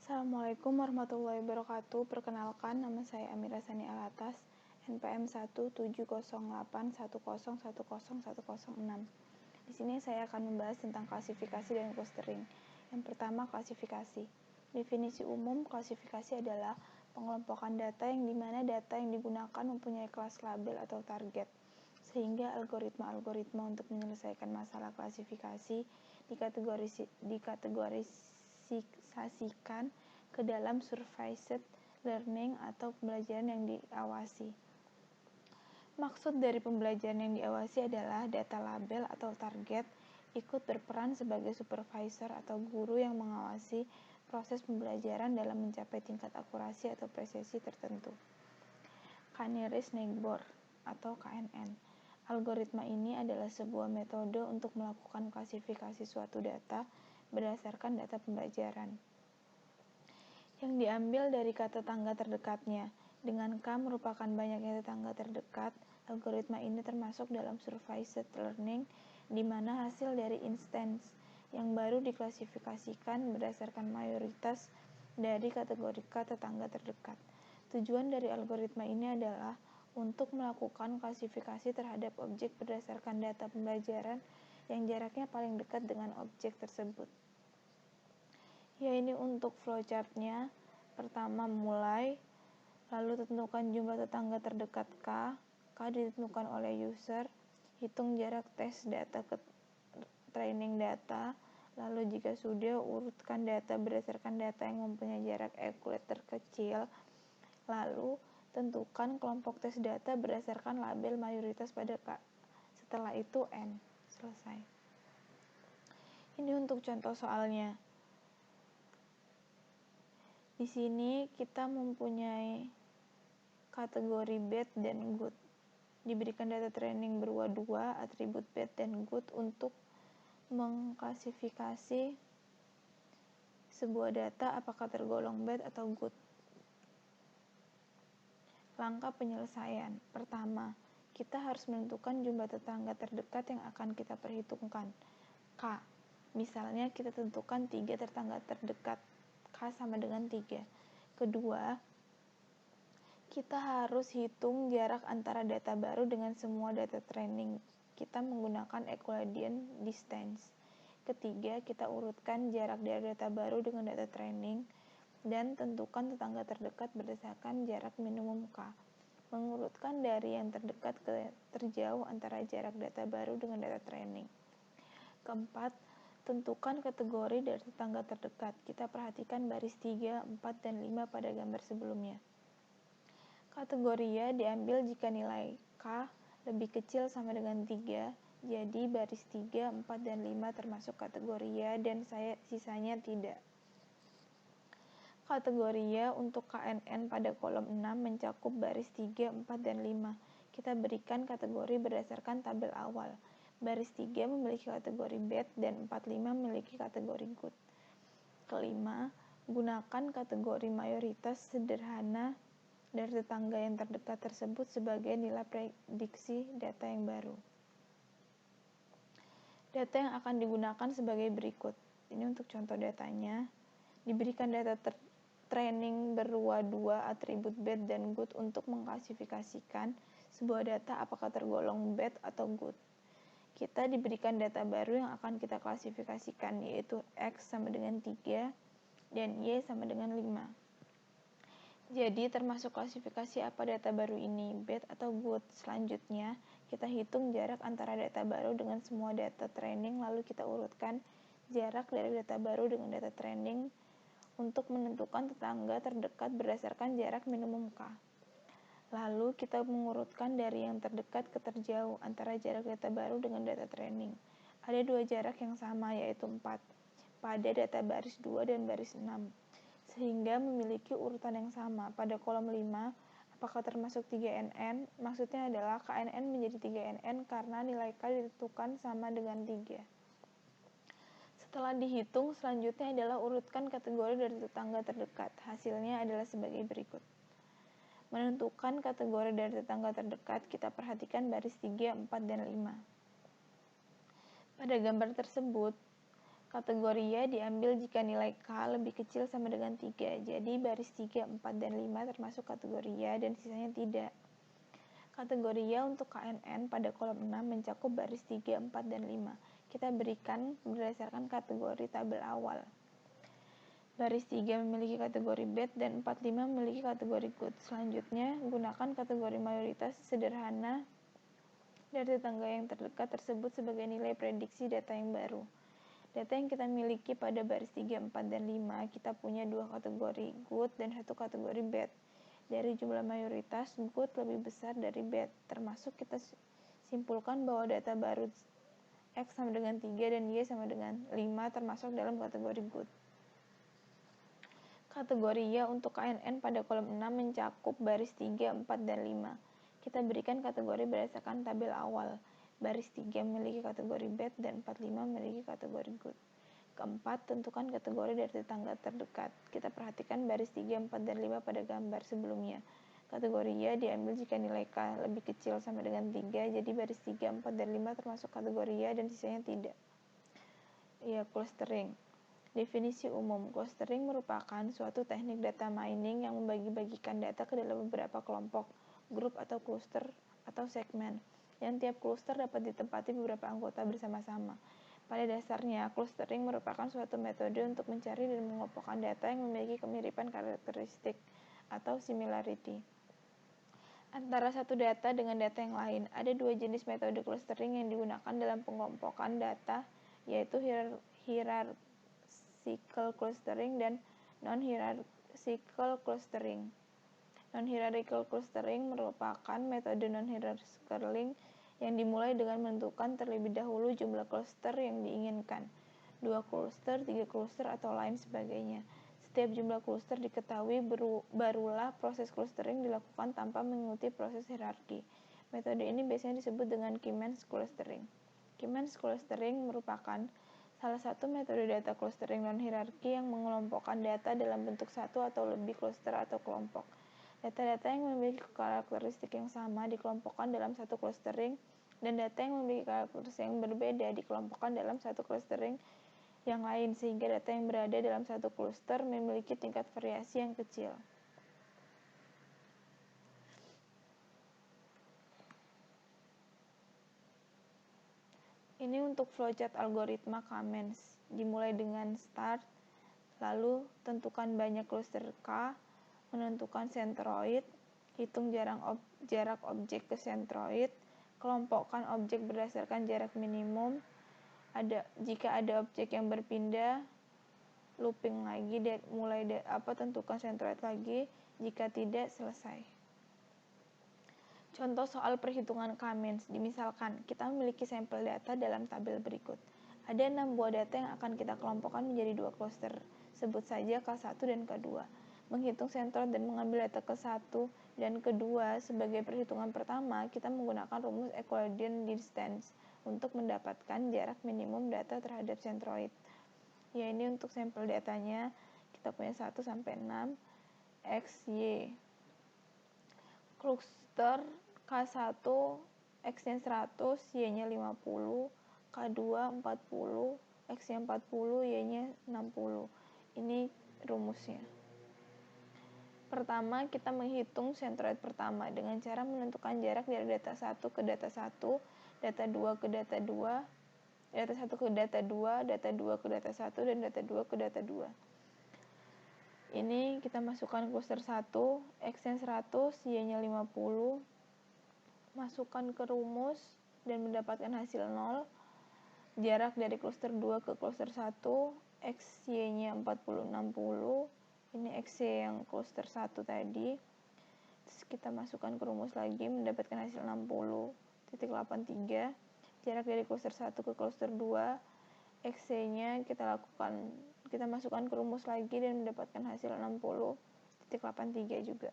Assalamualaikum warahmatullahi wabarakatuh. Perkenalkan, nama saya Amira Sani Alatas, NPM 17081010106. Di sini saya akan membahas tentang klasifikasi dan clustering. Yang pertama, klasifikasi. Definisi umum klasifikasi adalah pengelompokan data yang dimana data yang digunakan mempunyai kelas label atau target, sehingga algoritma-algoritma untuk menyelesaikan masalah klasifikasi dikategorisasikan ke dalam supervised learning atau pembelajaran yang diawasi. Maksud dari pembelajaran yang diawasi adalah data label atau target ikut berperan sebagai supervisor atau guru yang mengawasi proses pembelajaran dalam mencapai tingkat akurasi atau presisi tertentu. Canary-Snake-Bord atau KNN. Algoritma ini adalah sebuah metode untuk melakukan klasifikasi suatu data berdasarkan data pembelajaran yang diambil dari kata tangga terdekatnya. Dengan K merupakan banyaknya tetangga terdekat, algoritma ini termasuk dalam supervised learning, di mana hasil dari instance yang baru diklasifikasikan berdasarkan mayoritas dari kategori tetangga terdekat. Tujuan dari algoritma ini adalah untuk melakukan klasifikasi terhadap objek berdasarkan data pembelajaran yang jaraknya paling dekat dengan objek tersebut. Ya, ini untuk flowchart-nya. Pertama, mulai, lalu tentukan jumlah tetangga terdekat K ditentukan oleh user, hitung jarak tes data ke training data, lalu jika sudah, urutkan data berdasarkan data yang mempunyai jarak Euclid terkecil, lalu tentukan kelompok tes data berdasarkan label mayoritas pada K. Setelah itu N. Selesai. Ini untuk contoh soalnya. Di sini kita mempunyai kategori bad dan good. Diberikan data training berupa 2 atribut bad dan good untuk mengklasifikasi sebuah data apakah tergolong bad atau good. Langkah penyelesaian. Pertama, kita harus menentukan jumlah tetangga terdekat yang akan kita perhitungkan. K. Misalnya kita tentukan 3 tetangga terdekat. K sama dengan 3. Kedua, kita harus hitung jarak antara data baru dengan semua data training. Kita menggunakan Euclidean distance. Ketiga, kita urutkan jarak dari data baru dengan data training dan tentukan tetangga terdekat berdasarkan jarak minimum K. Mengurutkan dari yang terdekat ke terjauh antara jarak data baru dengan data training. Keempat, tentukan kategori dari tetangga terdekat. Kita perhatikan baris 3, 4, dan 5 pada gambar sebelumnya. Kategori ya diambil jika nilai K lebih kecil sama dengan 3, jadi baris 3, 4, dan 5 termasuk kategori ya dan sisanya tidak. Kategori ya untuk KNN pada kolom 6 mencakup baris 3, 4, dan 5. Kita berikan kategori berdasarkan tabel awal. Baris 3 memiliki kategori bad dan 4, 5 memiliki kategori good. Kelima, gunakan kategori mayoritas sederhana dari tetangga yang terdekat tersebut sebagai nilai prediksi data yang baru. Data yang akan digunakan sebagai berikut. Ini untuk contoh datanya. Diberikan data training berupa 2 atribut bad dan good untuk mengklasifikasikan sebuah data apakah tergolong bad atau good. Kita diberikan data baru yang akan kita klasifikasikan, yaitu X sama dengan 3 dan Y sama dengan 5. Jadi termasuk klasifikasi apa data baru ini, bad atau good. Selanjutnya, kita hitung jarak antara data baru dengan semua data training, lalu kita urutkan jarak dari data baru dengan data training untuk menentukan tetangga terdekat berdasarkan jarak minimum K. Lalu kita mengurutkan dari yang terdekat ke terjauh antara jarak data baru dengan data training. Ada 2 jarak yang sama, yaitu 4 pada data baris 2 dan baris 6, sehingga memiliki urutan yang sama. Pada kolom 5, apakah termasuk 3NN? Maksudnya adalah KNN menjadi 3NN karena nilai K ditentukan sama dengan 3. Setelah dihitung, selanjutnya adalah urutkan kategori dari tetangga terdekat. Hasilnya adalah sebagai berikut. Menentukan kategori dari tetangga terdekat, kita perhatikan baris 3, 4, dan 5. Pada gambar tersebut, Kategori ya diambil jika nilai K lebih kecil sama dengan 3. Jadi baris 3, 4, dan 5 termasuk kategori ya dan sisanya tidak. Kategori ya untuk KNN pada kolom 6 mencakup baris 3, 4, dan 5. Kita berikan berdasarkan kategori tabel awal. Baris 3 memiliki kategori bad dan 4, 5 memiliki kategori good. Selanjutnya, gunakan kategori mayoritas sederhana dari tetangga yang terdekat tersebut sebagai nilai prediksi data yang baru. Data yang kita miliki pada baris 3, 4, dan 5, kita punya 2 kategori good dan 1 kategori bad. Dari jumlah mayoritas, good lebih besar dari bad, termasuk kita simpulkan bahwa data baru X sama dengan 3 dan Y sama dengan 5 termasuk dalam kategori good. Kategori ya untuk KNN pada kolom 6 mencakup baris 3, 4, dan 5. Kita berikan kategori berdasarkan tabel awal. Baris 3 memiliki kategori bad dan 4, 5 memiliki kategori good. Keempat, tentukan kategori dari tetangga terdekat. Kita perhatikan baris 3, 4, dan 5 pada gambar sebelumnya. Kategori ya diambil jika nilai K lebih kecil sama dengan 3, jadi baris 3, 4, dan 5 termasuk kategori ya dan sisanya tidak. Ya, clustering. Definisi umum, clustering merupakan suatu teknik data mining yang membagi-bagikan data ke dalam beberapa kelompok, grup atau cluster atau segmen, yang tiap cluster dapat ditempati beberapa anggota bersama-sama. Pada dasarnya, clustering merupakan suatu metode untuk mencari dan mengelompokkan data yang memiliki kemiripan karakteristik atau similarity antara satu data dengan data yang lain. Ada 2 jenis metode clustering yang digunakan dalam pengelompokan data, yaitu hierarchical clustering dan non-hierarchical clustering. Non-hierarchical clustering merupakan metode non-hierarchical yang dimulai dengan menentukan terlebih dahulu jumlah cluster yang diinginkan, 2 cluster, 3 cluster, atau lain sebagainya. Setiap jumlah cluster diketahui, barulah proses clustering dilakukan tanpa mengikuti proses hierarki. Metode ini biasanya disebut dengan K-means clustering. K-means clustering merupakan salah satu metode data clustering non-hierarki yang mengelompokkan data dalam bentuk satu atau lebih cluster atau kelompok. Data-data yang memiliki karakteristik yang sama dikelompokkan dalam satu clustering, dan data yang memiliki karakteristik yang berbeda dikelompokkan dalam satu clustering yang lain, sehingga data yang berada dalam satu cluster memiliki tingkat variasi yang kecil. Ini untuk flowchart algoritma K-means. Dimulai dengan start, lalu tentukan banyak cluster K, menentukan centroid, hitung jarak objek ke centroid, kelompokkan objek berdasarkan jarak minimum. Jika ada objek yang berpindah, looping lagi, tentukan centroid lagi. Jika tidak, selesai. Contoh soal perhitungan K-means. Misalkan kita memiliki sampel data dalam tabel berikut. Ada 6 buah data yang akan kita kelompokkan menjadi 2 cluster. Sebut saja K1 dan K2. Menghitung centroid dan mengambil data K1 dan K2 sebagai perhitungan pertama, kita menggunakan rumus Euclidean distance untuk mendapatkan jarak minimum data terhadap centroid. Ya, ini untuk sampel datanya kita punya 1 sampai 6 X, Y. Cluster K1 X-nya 100, Y-nya 50, K2 40, X-nya 40, Y-nya 60. Ini rumusnya. Pertama, kita menghitung centroid pertama dengan cara menentukan jarak dari data 1 ke data 1, data 2 ke data 2, data 1 ke data 2, data 2 ke data 1, dan data 2 ke data 2. Ini kita masukkan cluster 1, X-nya 100, Y-nya 50, masukkan ke rumus dan mendapatkan hasil 0. Jarak dari cluster 2 ke cluster 1, X, Y-nya 40, 60. Ini X, Y yang cluster 1 tadi. Terus kita masukkan ke rumus lagi, mendapatkan hasil 60.83. Jarak dari cluster 1 ke cluster 2, X, Y-nya kita masukkan ke rumus lagi dan mendapatkan hasil 60.83 juga.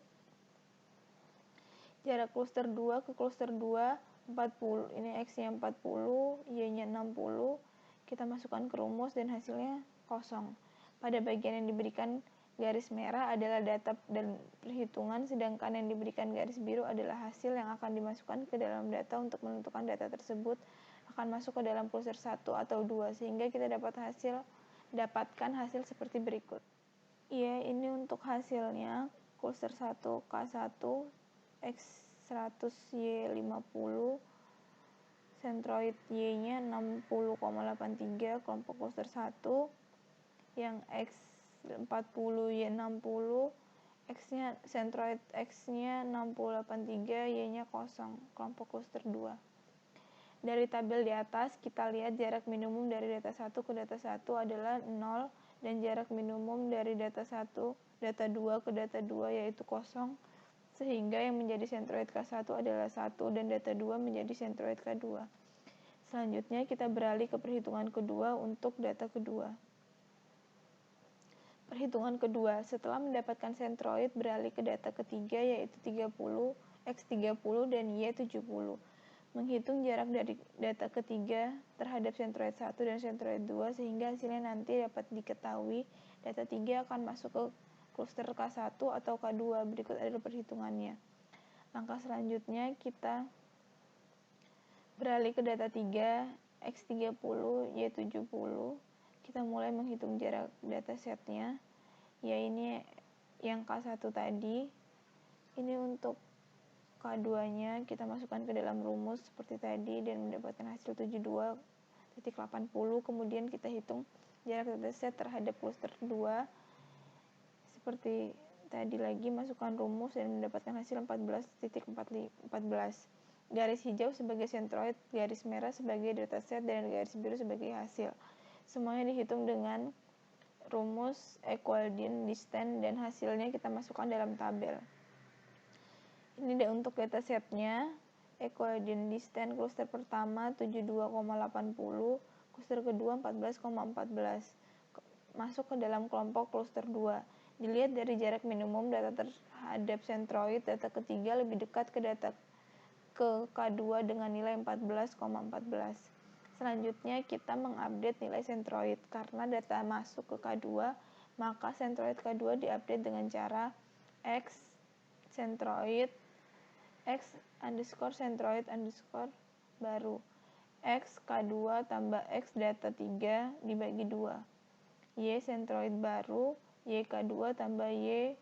Jarak cluster 2 ke cluster 2, 40. Ini X-nya 40, Y-nya 60. Kita masukkan ke rumus dan hasilnya kosong. Pada bagian yang diberikan garis merah adalah data dan perhitungan, sedangkan yang diberikan garis biru adalah hasil yang akan dimasukkan ke dalam data untuk menentukan data tersebut akan masuk ke dalam cluster 1 atau 2, sehingga kita dapatkan hasil seperti berikut. Ya, ini untuk hasilnya. Cluster 1 K1 X100Y50, sentroid Y-nya 60,83, kelompok cluster 1, yang X40Y60, X-nya sentroid X-nya 6083, Y-nya kosong, kelompok cluster 2. Dari tabel di atas kita lihat jarak minimum dari data 1 ke data 1 adalah 0 dan jarak minimum dari data 2 ke data 2 yaitu kosong, sehingga yang menjadi sentroid K1 adalah 1 dan data 2 menjadi sentroid K2. Selanjutnya kita beralih ke perhitungan kedua untuk data kedua. Perhitungan kedua, setelah mendapatkan sentroid beralih ke data ketiga yaitu 30, X30 dan Y70. Menghitung jarak dari data ketiga terhadap sentroid 1 dan sentroid 2 sehingga hasilnya nanti dapat diketahui. Data 3 akan masuk ke cluster K1 atau K2. Berikut adalah perhitungannya. Langkah selanjutnya kita beralih ke data 3, X30, Y70. Kita mulai menghitung jarak datasetnya, ya ini yang K1 tadi. Ini untuk K2-nya kita masukkan ke dalam rumus seperti tadi dan mendapatkan hasil 72.80. Kemudian kita hitung jarak dataset terhadap cluster 2. Seperti tadi lagi, masukkan rumus dan mendapatkan hasil 14.14. Garis hijau sebagai sentroid, garis merah sebagai dataset, dan garis biru sebagai hasil. Semuanya dihitung dengan rumus Euclidean distance dan hasilnya kita masukkan dalam tabel. Ini untuk datasetnya. Euclidean distance cluster pertama 72,80, cluster kedua 14,14. Masuk ke dalam kelompok cluster 2. Dilihat dari jarak minimum data terhadap sentroid, data ketiga lebih dekat ke data ke K2 dengan nilai 14,14. Selanjutnya kita mengupdate nilai sentroid. Karena data masuk ke K2, maka sentroid K2 diupdate dengan cara X sentroid X underscore sentroid underscore baru X K2 tambah X data 3 dibagi 2, Y sentroid baru Y K2 tambah Y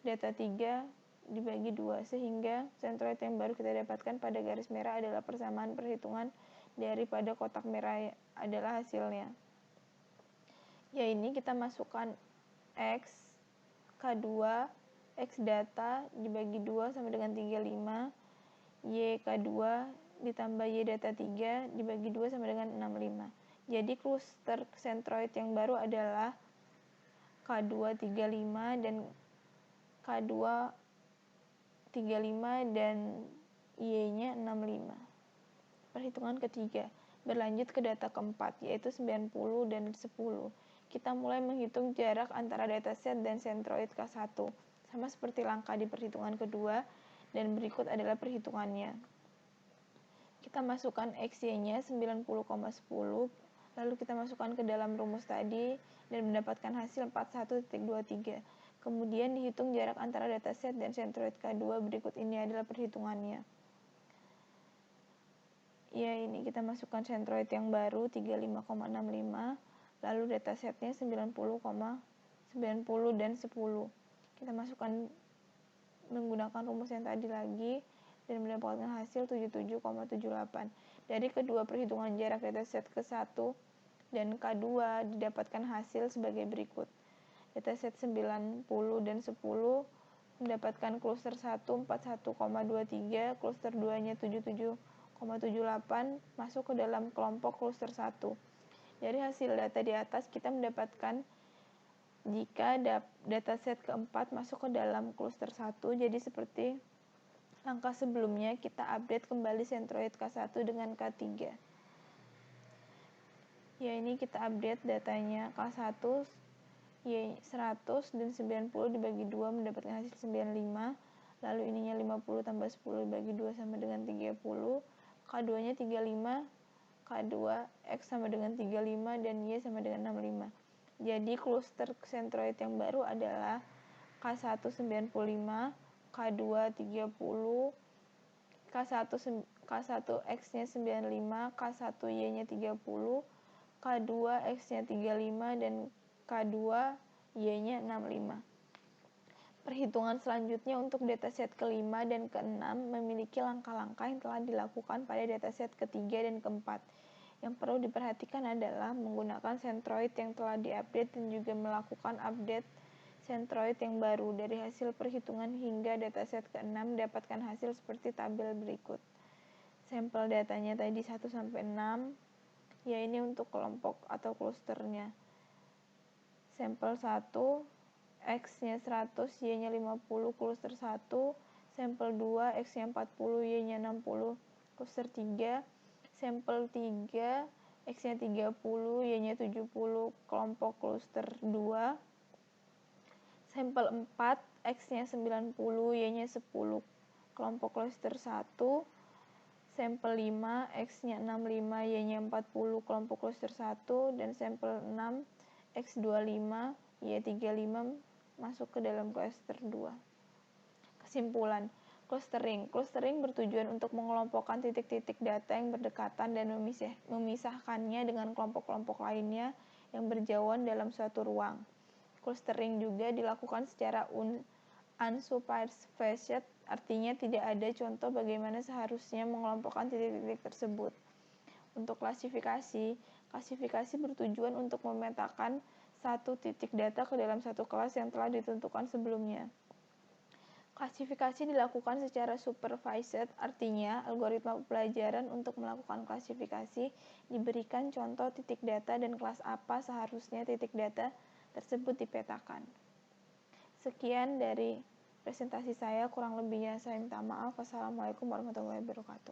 data 3 dibagi 2, sehingga sentroid yang baru kita dapatkan pada garis merah adalah persamaan perhitungan daripada kotak merah adalah hasilnya. Ya, ini kita masukkan X K2 X data dibagi 2 sama dengan 35, Y K2 ditambah Y data 3 dibagi 2 sama dengan 65. Jadi cluster sentroid yang baru adalah K2 35 dan K2 35 dan Y-nya 65. Perhitungan ketiga, berlanjut ke data keempat, yaitu 90 dan 10. Kita mulai menghitung jarak antara dataset dan sentroid K1, sama seperti langkah di perhitungan kedua, dan berikut adalah perhitungannya. Kita masukkan XY-nya 90,10, lalu kita masukkan ke dalam rumus tadi, dan mendapatkan hasil 41.23. Kemudian dihitung jarak antara dataset dan sentroid K2, berikut ini adalah perhitungannya. Ya, ini kita masukkan sentroid yang baru 35,65, lalu datasetnya 90 dan 10. Kita masukkan menggunakan rumus yang tadi lagi dan mendapatkan hasil 77,78. Dari kedua perhitungan jarak dataset ke-1 dan K2 didapatkan hasil sebagai berikut. Dataset 90 dan 10 mendapatkan cluster 1 41,23, cluster 2-nya 77,78 masuk ke dalam kelompok cluster 1. Dari hasil data di atas kita mendapatkan jika dataset keempat masuk ke dalam cluster 1, jadi seperti langkah sebelumnya kita update kembali sentroid K1 dengan K3. Ya, ini kita update datanya K1 Y 100 dan 90 dibagi 2 mendapatkan hasil 95. Lalu ininya 50 tambah 10 dibagi 2 sama dengan 30. K2-nya 35, K2 X sama dengan 35 dan Y sama dengan 65. Jadi cluster sentroid yang baru adalah K1 95, K2 30, K1 K1 X-nya 95, K1 Y-nya 30, K2 X-nya 35, dan K2 Y-nya 65. Perhitungan selanjutnya untuk dataset kelima dan keenam memiliki langkah-langkah yang telah dilakukan pada dataset ketiga dan keempat. Yang perlu diperhatikan adalah menggunakan centroid yang telah diupdate dan juga melakukan update centroid yang baru. Dari hasil perhitungan hingga dataset ke-6 dapatkan hasil seperti tabel berikut. Sampel datanya tadi 1 sampai 6, ya ini untuk kelompok atau klusternya. Sampel 1 X-nya 100, Y-nya 50, kluster 1. Sampel 2, X-nya 40, Y-nya 60, kluster 3. Sampel 3, X-nya 30, Y-nya 70, kelompok kluster 2. Sampel 4, X-nya 90, Y-nya 10, kelompok kluster 1. Sampel 5, X-nya 65, Y-nya 40, kelompok kluster 1. Dan sampel 6, X25, Y35 masuk ke dalam cluster 2. Kesimpulan, clustering. Clustering bertujuan untuk mengelompokkan titik-titik data yang berdekatan dan memisahkannya dengan kelompok-kelompok lainnya yang berjauhan dalam suatu ruang. Clustering juga dilakukan secara unsupervised, artinya tidak ada contoh bagaimana seharusnya mengelompokkan titik-titik tersebut. Untuk klasifikasi bertujuan untuk memetakan satu titik data ke dalam satu kelas yang telah ditentukan sebelumnya. Klasifikasi dilakukan secara supervised, artinya algoritma pembelajaran untuk melakukan klasifikasi diberikan contoh titik data dan kelas apa seharusnya titik data tersebut dipetakan. Sekian dari presentasi saya, kurang lebihnya saya minta maaf. Wassalamualaikum warahmatullahi wabarakatuh.